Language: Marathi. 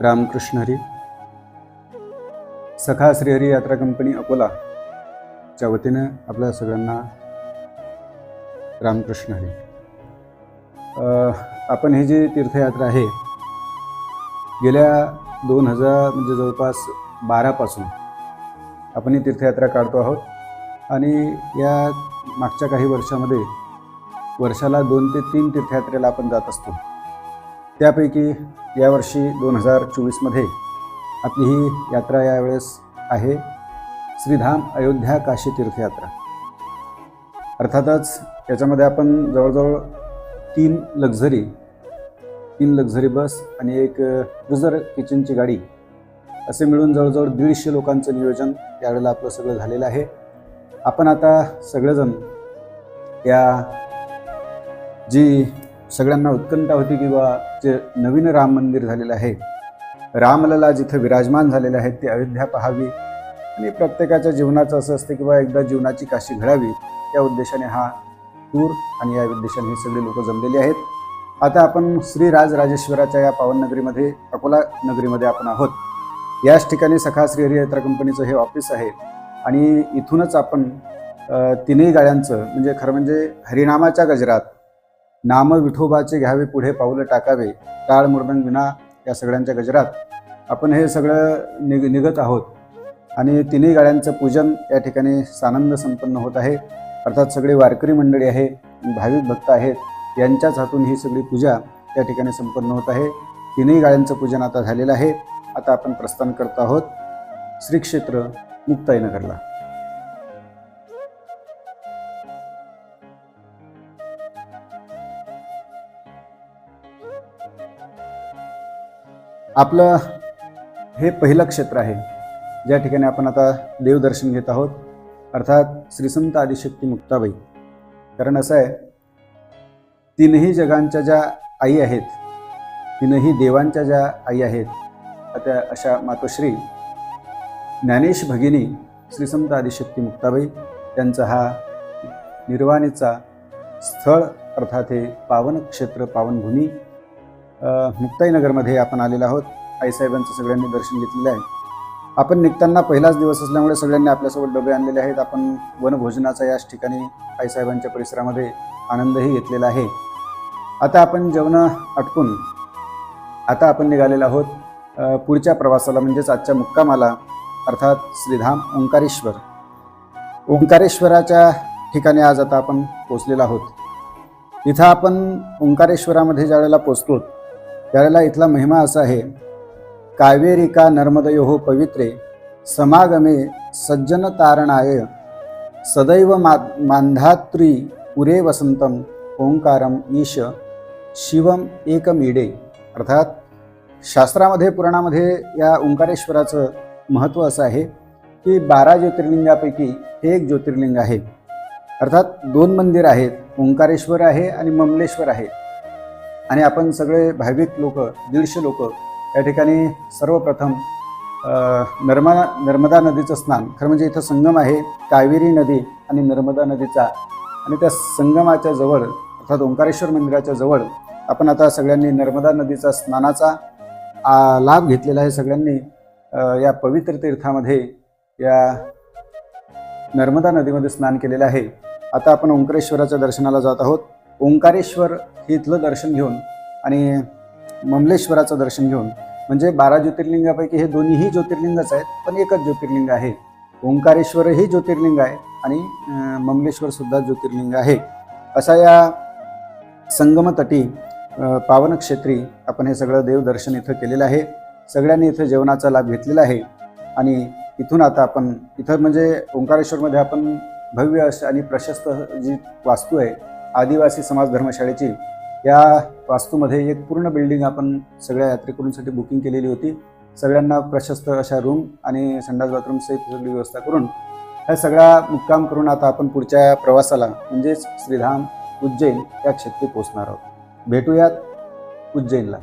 रामकृष्ण हरी. सखा श्रीहरी यात्रा कंपनी अकोला च्या वतीने आपल्या सगळ्यांना रामकृष्ण हरी. आपण ही जी तीर्थयात्रा आहे गेल्या 2000 म्हणजे जवळपास 12 पासून आपण ही तीर्थयात्रा काढतो आहोत आणि या मागच्या काही वर्षामध्ये वर्षाला 2 ते 3 तीर्थयात्रेला आपण जात असतो. त्यापैकी यावर्षी 2024 मध्ये आपली ही यात्रा यावेळेस आहे श्रीधाम अयोध्या काशी तीर्थयात्रा. अर्थातच याच्यामध्ये आपण जवळजवळ 3 लक्झरी बस आणि एक क्रुझर किचनची गाडी असे मिळून जवळजवळ 150 लोकांचं नियोजन यावेळेला आपलं सगळं झालेलं आहे. आपण आता सगळेजण या जी सगळ्यांना उत्कंठा होती की बा जे नवीन राम मंदिर झालेलं आहे, रामलला जिथे विराजमान झालेले आहेत ते अयोध्या पाहावी आणि प्रत्येकाच्या जीवनाचं असं असतं की बा एकदा जीवनाची काशी घडावी, त्या उद्देशाने हा टूर आणि या उद्देशाने हे सगळे लोक जमलेले आहेत. आता आपण श्री राजराजेश्वराच्या या पावन नगरीमध्ये अकोला नगरीमध्ये आपण आहोत. याच ठिकाणी सखा श्रीहरी यात्रा कंपनीचं हे ऑफिस आहे आणि इथूनच आपण तिन्ही गाड्यांचं म्हणजे खरं म्हणजे हरिनामाच्या गजरात नाम विठोबाचे घ्यावे पुढे पाऊलं टाकावे टाळ मृदंग विना या सगळ्यांच्या गजरात आपण हे सगळं निघत आहोत आणि तिन्ही गाड्यांचं पूजन या ठिकाणी सानंद संपन्न होत आहे. अर्थात सगळे वारकरी मंडळी आहे, भाविक भक्त आहेत, यांच्याच हातून ही सगळी पूजा या ठिकाणी संपन्न होत आहे. तिन्ही गाड्यांचं पूजन आता झालेलं आहे. आता आपण प्रस्थान करत आहोत श्री क्षेत्र मुक्ताईनगरला. आपलं हे पहिलं क्षेत्र आहे ज्या ठिकाणी आपण आता देवदर्शन घेत आहोत, अर्थात श्री संत आदिशक्ती मुक्ताबाई. कारण असं आहे, तीनही जगांच्या ज्या आई आहेत, तीनही देवांच्या ज्या आई आहेत, त्या अशा मातोश्री ज्ञानेश भगिनी श्री संत आदिशक्ती मुक्ताबाई यांचा हा निर्वाणीचा स्थळ अर्थात हे पावन क्षेत्र पावनभूमी मुक्ताईनगरमध्ये आपण आलेलो आहोत. आईसाहेबांचं सगळ्यांनी दर्शन घेतलेलं आहे. आपण निघताना पहिलाच दिवस असल्यामुळे सगळ्यांनी आपल्यासोबत डबे आणलेले आहेत. आपण वनभोजनाचा याच ठिकाणी आईसाहेबांच्या परिसरामध्ये आनंदही घेतलेला आहे. आता आपण जेवणं आटपून आता आपण निघालेलो आहोत पुढच्या प्रवासाला म्हणजेच आजच्या मुक्कामाला, अर्थात श्रीधाम ओंकारेश्वर. ओंकारेश्वराच्या ठिकाणी आज आता आपण पोचलेलो आहोत. इथं आपण ओंकारेश्वरामध्ये ज्यावेळेला पोचतो त्यावेळेला इथला महिमा असा आहे, कावेरिका नर्मदयोः पवित्रे समागमे सज्जन तारणाय सदैव मांधात्री पुरे वसंतम ओंकारम ईश शिवम एकमीडे. अर्थात शास्त्रामध्ये पुराणामध्ये या ओंकारेश्वराचं महत्त्व असं आहे की 12 ज्योतिर्लिंगापैकी हे एक ज्योतिर्लिंग आहे. अर्थात 2 मंदिर आहेत, ओंकारेश्वर आहे आणि ममलेश्वर आहे. आणि आपण सगळे भाविक लोक 150 लोक या ठिकाणी सर्वप्रथम नर्मदा नदीचं स्नान, खरं म्हणजे इथं संगम आहे कावेरी नदी आणि नर्मदा नदीचा, आणि त्या संगमाच्या जवळ अर्थात ओंकारेश्वर मंदिराच्या जवळ आपण आता सगळ्यांनी नर्मदा नदीचा स्नानाचा लाभ घेतलेला आहे. सगळ्यांनी या पवित्र तीर्थामध्ये या नर्मदा नदीमध्ये स्नान केलेलं आहे. आता आपण ओंकारेश्वराच्या दर्शनाला जात आहोत. ओंकारेश्वर हे इथलं दर्शन घेऊन आणि ममलेश्वराचं दर्शन घेऊन म्हणजे 12 ज्योतिर्लिंगापैकी हे दोन्हीही ज्योतिर्लिंगच आहेत, पण एकच ज्योतिर्लिंग आहे. ओंकारेश्वरही ज्योतिर्लिंग आहे आणि ममलेश्वर सुद्धा ज्योतिर्लिंग आहे. अशा या संगमतटी पावन क्षेत्री आपण हे सगळं देवदर्शन इथं केलेलं आहे. सगळ्यांनी इथं जेवणाचा लाभ घेतलेला आहे आणि इथून आता आपण इथं म्हणजे ओंकारेश्वरमध्ये आपण भव्य अशी आणि प्रशस्त जी वास्तू आहे आदिवासी समाज धर्मशाळेची, या वास्तूमध्ये एक पूर्ण बिल्डिंग आपण सगळ्या यात्रेकरूंसाठी बुकिंग केलेली होती. सगळ्यांना प्रशस्त अशा रूम आणि संडास बाथरूम सहित सगळी व्यवस्था करून हा सगळा मुक्काम करून आता आपण पुढच्या प्रवासाला म्हणजेच श्रीधाम उज्जैन या क्षेत्री पोहोचणार आहोत. भेटूयात उज्जैनला.